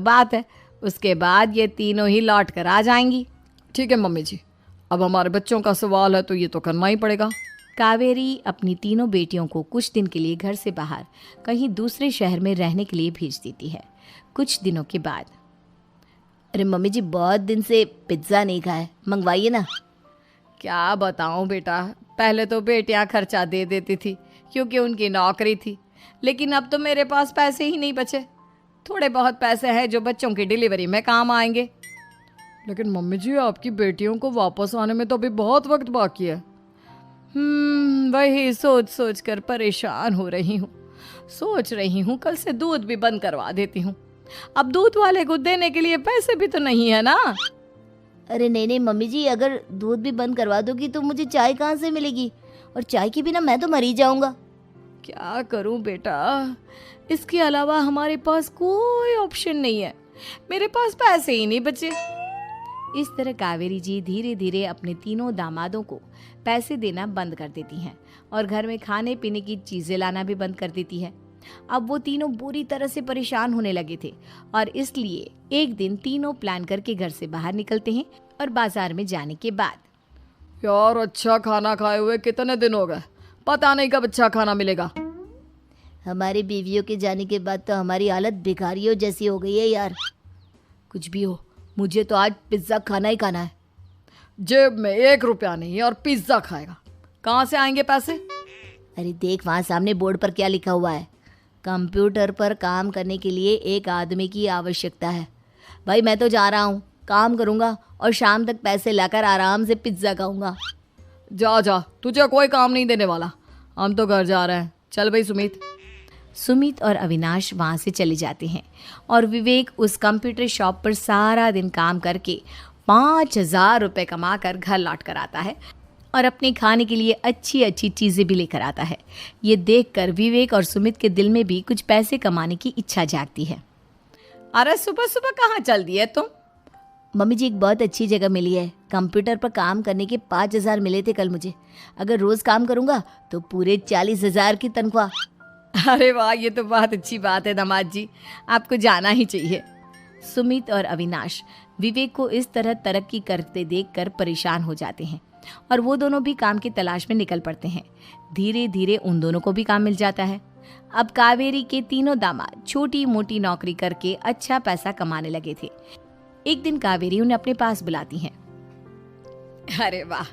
बात है, उसके बाद ये तीनों ही लौट कर आ जाएंगी। ठीक है मम्मी जी, अब हमारे बच्चों का सवाल है तो ये तो करना ही पड़ेगा। कावेरी अपनी तीनों बेटियों को कुछ दिन के लिए घर से बाहर कहीं दूसरे शहर में रहने के लिए भेज देती है। कुछ दिनों के बाद, अरे मम्मी जी, बहुत दिन से पिज्ज़ा नहीं खाया, मंगवाइए ना। क्या बताऊं बेटा, पहले तो बेटियां खर्चा दे देती थी क्योंकि उनकी नौकरी थी, लेकिन अब तो मेरे पास पैसे ही नहीं बचे। थोड़े बहुत पैसे हैं जो बच्चों की डिलीवरी में काम आएंगे। लेकिन मम्मी जी, आपकी बेटियों को वापस आने में तो अभी बहुत वक्त बाकी है। वही सोच सोच कर परेशान हो रही हूँ। सोच रही हूँ कल से दूध भी बंद करवा देती हूँ। अब दूध वाले को देने के लिए पैसे भी तो नहीं है ना। अरे नहीं नहीं मम्मी जी, अगर दूध भी बंद करवा दोगी तो मुझे चाय कहाँ से मिलेगी, और चाय के बिना मैं तो मर ही जाऊंगा। क्या करूं बेटा, इसके अलावा हमारे पास कोई ऑप्शन नहीं है। मेरे पास पैसे ही नहीं बचे। इस तरह कावेरी जी धीरे धीरे अपने तीनों दामादों को पैसे देना बंद कर देती हैं और घर में खाने पीने की चीज़ें लाना भी बंद कर देती है। अब वो तीनों बुरी तरह से परेशान होने लगे थे और इसलिए एक दिन तीनों प्लान करके घर से बाहर निकलते हैं और बाजार में जाने के बाद, यार अच्छा खाना खाए हुए कितने दिन हो गए, पता नहीं कब अच्छा खाना मिलेगा। हमारी बीवियों के जाने के बाद तो हमारी हालत भिखारियों जैसी हो गई है यार। कुछ भी हो, मुझे तो आज पिज्ज़ा खाना ही खाना है। जेब में 1 रुपया नहीं और पिज्ज़ा खाएगा, कहाँ से आएंगे पैसे? अरे देख, वहाँ सामने बोर्ड पर क्या लिखा हुआ है, कंप्यूटर पर काम करने के लिए एक आदमी की आवश्यकता है। भाई मैं तो जा रहा हूँ, काम करूँगा और शाम तक पैसे लाकर आराम से पिज्ज़ा खाऊंगा। जा जा, तुझे कोई काम नहीं देने वाला, हम तो घर जा रहे हैं। चल भाई सुमित। सुमित और अविनाश वहाँ से चले जाते हैं और विवेक उस कंप्यूटर शॉप पर सारा दिन काम करके 5,000 रुपये कमा कर घर लौट कर आता है और अपने खाने के लिए अच्छी अच्छी चीज़ें भी लेकर आता है। ये देखकर विवेक और सुमित के दिल में भी कुछ पैसे कमाने की इच्छा जागती है। अरे सुबह सुबह कहाँ चल दी है तुम? मम्मी जी, एक बहुत अच्छी जगह मिली है, कंप्यूटर पर काम करने के 5,000 मिले थे कल मुझे। अगर रोज़ काम करूँगा तो पूरे 40,000 की तनख्वाह। अरे वाह, ये तो बहुत अच्छी बात है दामाद जी, आपको जाना ही चाहिए। सुमित और अविनाश विवेक को इस तरह तरक्की करते देखकर परेशान हो जाते हैं और वो दोनों भी काम की तलाश में निकल पड़ते हैं। धीरे धीरे उन दोनों को भी काम मिल जाता है। अब कावेरी के तीनों दामाद छोटी मोटी नौकरी करके अच्छा पैसा कमाने लगे थे। एक दिन कावेरी उन्हें अपने पास बुलाती है। अरे वाह,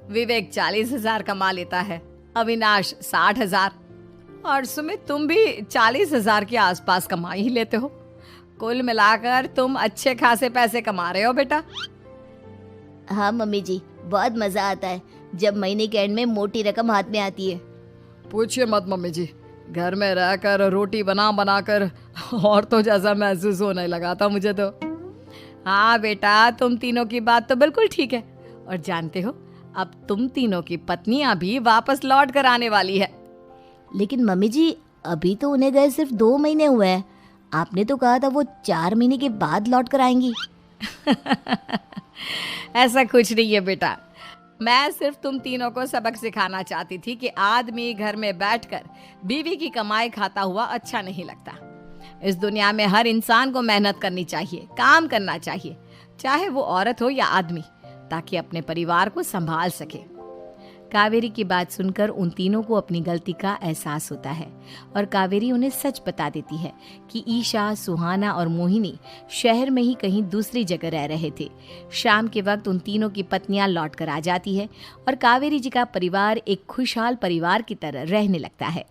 विवेक 40,000 कमा लेता है, अविनाश 60,000 और सुमित तुम भी 40,000 के आसपास कमा ही लेते हो। कुल मिलाकर तुम अच्छे खासे पैसे कमा रहे हो बेटा। हाँ मम्मी जी, बहुत मज़ा आता है जब महीने के एंड में मोटी रकम हाथ में आती है। पूछिए मत मम्मी जी, घर में रहकर रोटी बना बना कर और तो जैसा महसूस होने लगा था मुझे तो। हाँ बेटा, तुम तीनों की बात तो बिल्कुल ठीक है और जानते हो, अब तुम तीनों की पत्नियां भी वापस लौट कर आने वाली है। लेकिन मम्मी जी, अभी तो उन्हें गए सिर्फ 2 महीने हुए हैं, आपने तो कहा था वो 4 महीने के बाद लौट कर आएंगी। ऐसा कुछ नहीं है बेटा, मैं सिर्फ तुम तीनों को सबक सिखाना चाहती थी कि आदमी घर में बैठकर बीवी की कमाई खाता हुआ अच्छा नहीं लगता। इस दुनिया में हर इंसान को मेहनत करनी चाहिए, काम करना चाहिए, चाहे वो औरत हो या आदमी, ताकि अपने परिवार को संभाल सके। कावेरी की बात सुनकर उन तीनों को अपनी गलती का एहसास होता है और कावेरी उन्हें सच बता देती है कि ईशा, सुहाना और मोहिनी शहर में ही कहीं दूसरी जगह रह रहे थे। शाम के वक्त उन तीनों की पत्नियां लौट कर आ जाती है और कावेरी जी का परिवार एक खुशहाल परिवार की तरह रहने लगता है।